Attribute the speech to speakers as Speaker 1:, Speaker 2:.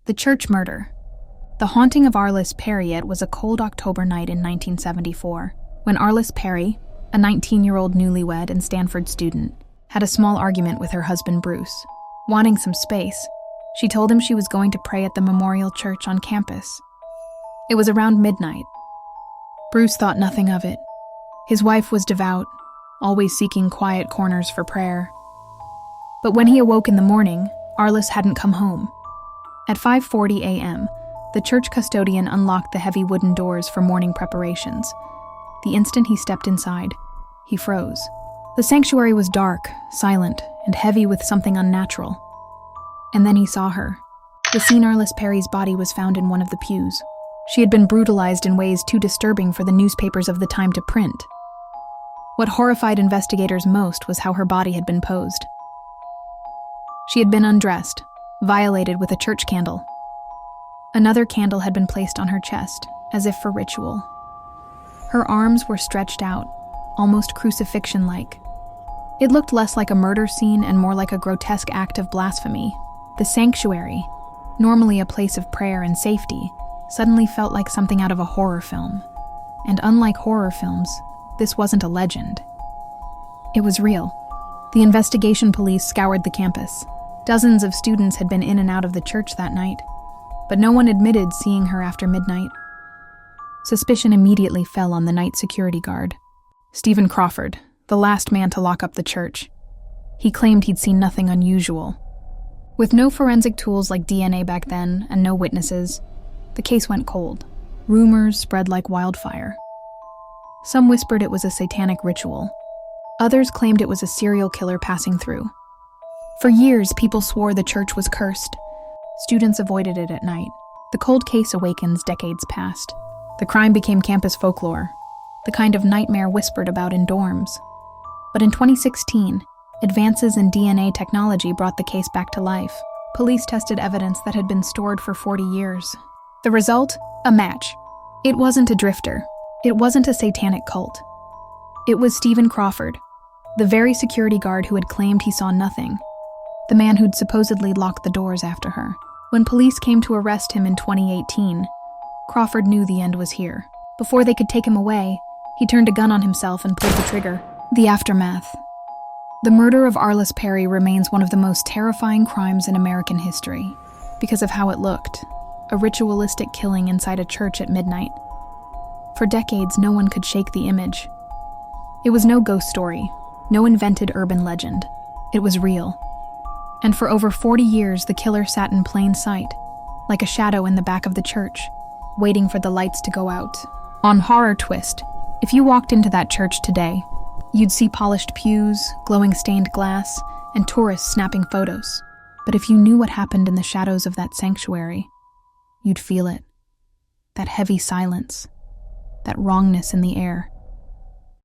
Speaker 1: The church murder. The haunting of Arlis Perry was a cold October night in 1974, when Arlis Perry, a 19-year-old newlywed and Stanford student, had a small argument with her husband Bruce. Wanting some space, she told him she was going to pray at the memorial church on campus. It was around midnight. Bruce thought nothing of it. His wife was devout, always seeking quiet corners for prayer. But when he awoke in the morning, Arlis hadn't come home. At 5:40 a.m., the church custodian unlocked the heavy wooden doors for morning preparations. The instant he stepped inside, he froze. The sanctuary was dark, silent, and heavy with something unnatural. And then he saw her. The scene: Arlis Perry's body was found in one of the pews. She had been brutalized in ways too disturbing for the newspapers of the time to print. What horrified investigators most was how her body had been posed. She had been undressed, violated with a church candle. Another candle had been placed on her chest, as if for ritual. Her arms were stretched out, almost crucifixion-like. It looked less like a murder scene and more like a grotesque act of blasphemy. The sanctuary, normally a place of prayer and safety, suddenly felt like something out of a horror film. And unlike horror films, this wasn't a legend. It was real. The investigation police scoured the campus. Dozens of students had been in and out of the church that night, but no one admitted seeing her after midnight. Suspicion immediately fell on the night security guard, Stephen Crawford, the last man to lock up the church. He claimed he'd seen nothing unusual. With no forensic tools like DNA back then and no witnesses, the case went cold. Rumors spread like wildfire. Some whispered it was a satanic ritual. Others claimed it was a serial killer passing through. For years, people swore the church was cursed. Students avoided it at night. The cold case awakens decades past. The crime became campus folklore, the kind of nightmare whispered about in dorms. But in 2016, advances in DNA technology brought the case back to life. Police tested evidence that had been stored for 40 years. The result? A match. It wasn't a drifter. It wasn't a satanic cult. It was Stephen Crawford, the very security guard who had claimed he saw nothing. The man who'd supposedly locked the doors after her. When police came to arrest him in 2018, Crawford knew the end was here. Before they could take him away, he turned a gun on himself and pulled the trigger. The aftermath. The murder of Arlis Perry remains one of the most terrifying crimes in American history because of how it looked, a ritualistic killing inside a church at midnight. For decades, no one could shake the image. It was no ghost story, no invented urban legend. It was real. And for over 40 years, the killer sat in plain sight, like a shadow in the back of the church, waiting for the lights to go out. On horror twist, if you walked into that church today, you'd see polished pews, glowing stained glass, and tourists snapping photos. But if you knew what happened in the shadows of that sanctuary, you'd feel it. That heavy silence, that wrongness in the air.